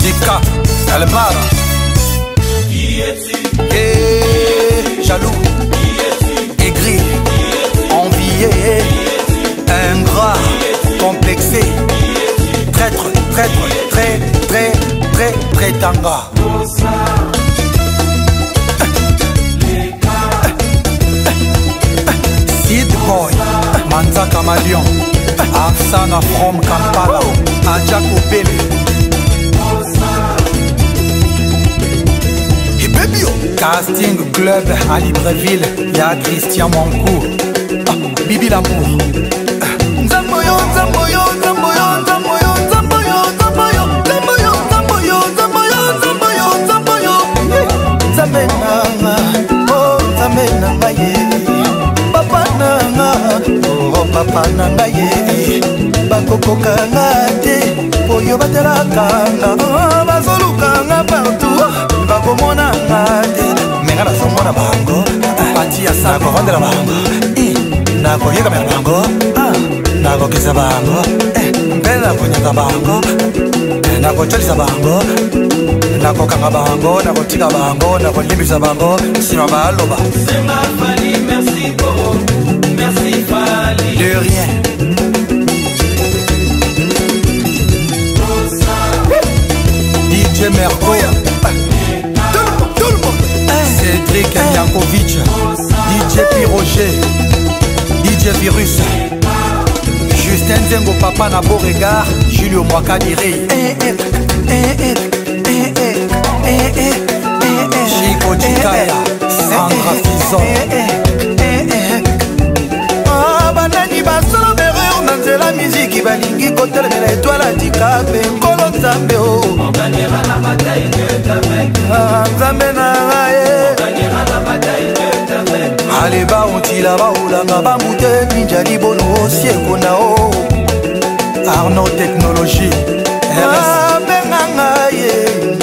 Jika, Albar. Jaloux, aigri, envié, ingrat, complexé, traître, très tanga. Sid Boy, Manza Kamalion, Afsana from Kampala, Adjako Pele. Casting club à Libreville, y'a Christian Mancourt, Bibi l'amour. Zamboyo, Zamboyo, Zamboyo, Zamboyo, Zamboyo, Zamboyo, Zamboyo, Zamboyo, Zamboyo, Zamboyo, Zamboyo. Zamenanga, oh Zamenanga ye, Papa nanga, oh Papa nanga ye, Bakoko kanga te, Poyo batela kanga, Bazolu kanga partout. Bakomona ngate menga basomona bango pati ya sa ko vandela bango nako yeka mera bango nako kisa bango mbela konyanga bango nako cholisa bango nako kanga bango nako tika bango nako limbisa bango sima baloba c'est ma Fally merci beaucoup merci Fally de rien DJ Mercoya Cédric Yankovic, DJ Piroger, DJ Virus, Justin Zengo Papa na Beauregard, Julio Mwakadiri, Chico Chikaya, Sandra Fison. Banani basolo bereur nanze la musique balingi kotel mela étoile à dikabe kolo nzambe o on gagnera la bataille de Tamek nzambe na ngaye on gagnera la bataille de Tamek ale ba ontila ba ulanga ba mute ninja libono sieko na o Arnaud Technologie RS benga ngaye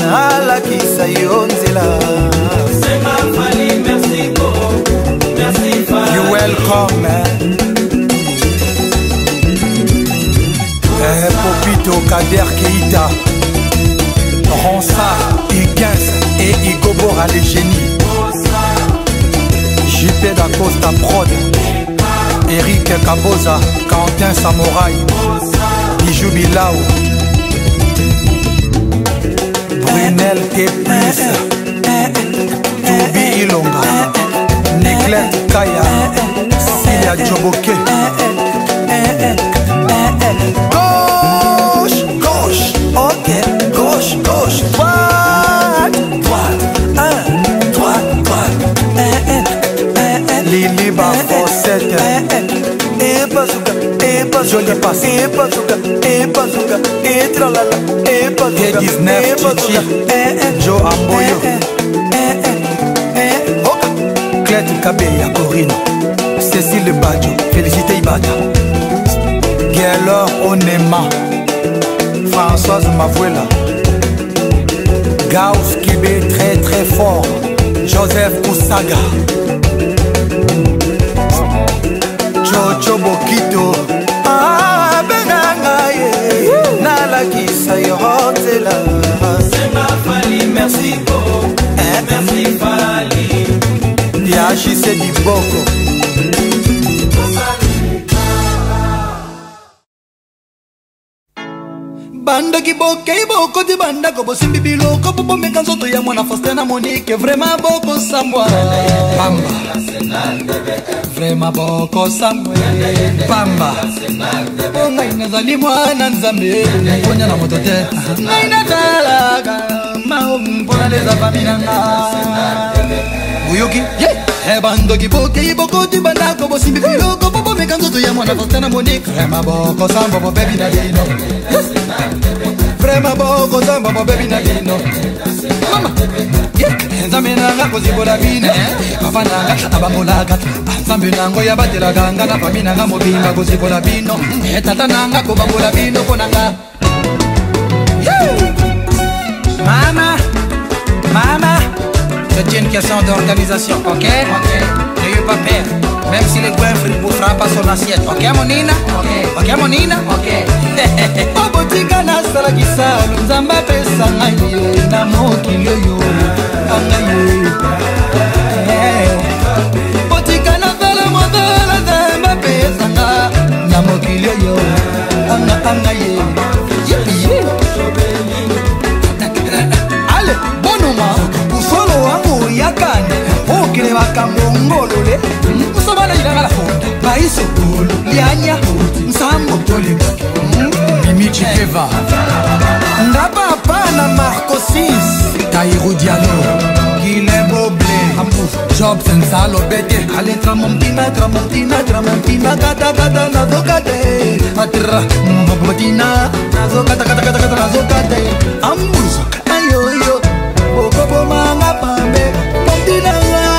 na la kisa yonzela c'est ma Fally merci beaucoup merci Fally you welcome man. Popito Kader Keita Ronsa, Higgins et Igobora les génies JP D'Acosta Prod Eric Kaboza Quentin Samouraï Bijou Bilao Brunel T+, Toubi Ilonga Neglette Kaya Silia Djoboke ok, gauche, gauche, droite, droite, droite, Lili Bafosette, et bazooka, joli passe, et bazooka, et bazooka, et tralala, et bazooka, et bazooka, Joe Amboyo, Clette Kabeya Corino, Cécile Badjo, Félicité Ibada, Gaylor Onema, Françoise Mavuela, Gauss Kibé très fort, Joseph Koussaga, Jojo Bokito, Benanga ye, Nalaki Sayorotela. C'est ma Fally, merci beaucoup, merci Fally. Yachise Diboko. Banda kiboke iboko di banda ko bosimbi biloko popo mekanzoto ya mwana Faustin Monique vraiment boko sambwa Pamba vraiment boko sambwa Pamba ngai nazali mwana nzambe konya na moto te ngai natalaga maompona leza famina Buyoki bando kiboke iboko di banda ko bosimbi biloko popo mekanzoto ya mwana Faustin Monique vraiment boko sambwa bo baby na dino Vraiment boko samba mo baby na dino Mama Nzambe nanga kozibola bina Papa nanga abamola gata Nzambe nango ya batela ganga na fami nanga mobimba kozibola bino Tata nanga kobabola bino konanga Mama Mama C'est une question d'organisation, ok? N'ayez pas peur Même si les coins fripou frappent à son assiette. Ok mon Nina? Ok mon Nina? Ok. Obotika na sala kisalu nzamba pesa ngaye na mokili yo angaye. Botika na vela modela nzamba pesa nga na mokili yo angaye. Ale bonuma usolo wangu yakane okile bakambongolole usabana yilanga la fonda baiso lianya nsambo tole Mimichi Keva Ndaba Pana Marco 6 Taïrou Diallo Guilhem Boblé Job Sensalo Bete Ale Tramontina Tramontina Tramontina Gata Gata Nazo Gate Atra Mbotina Nazo Gata Gata Gata Gata Nazo Gate Ambuzo Ayo yo Bogo Manga Pambe Montina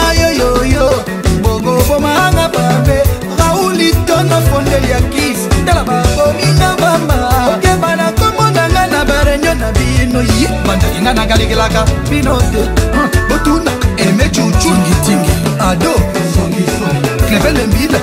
Ayo yo yo Bogo Manga Pambe Raoulito na Fondeli ya Kiss Dela Babo Mina Bamba Oke bana komona nga na barenyo na bino yi Banda inga na galigilaka Binote Botuna Eme chuchu Tingi tingi Ado Songi songi Klebele mbila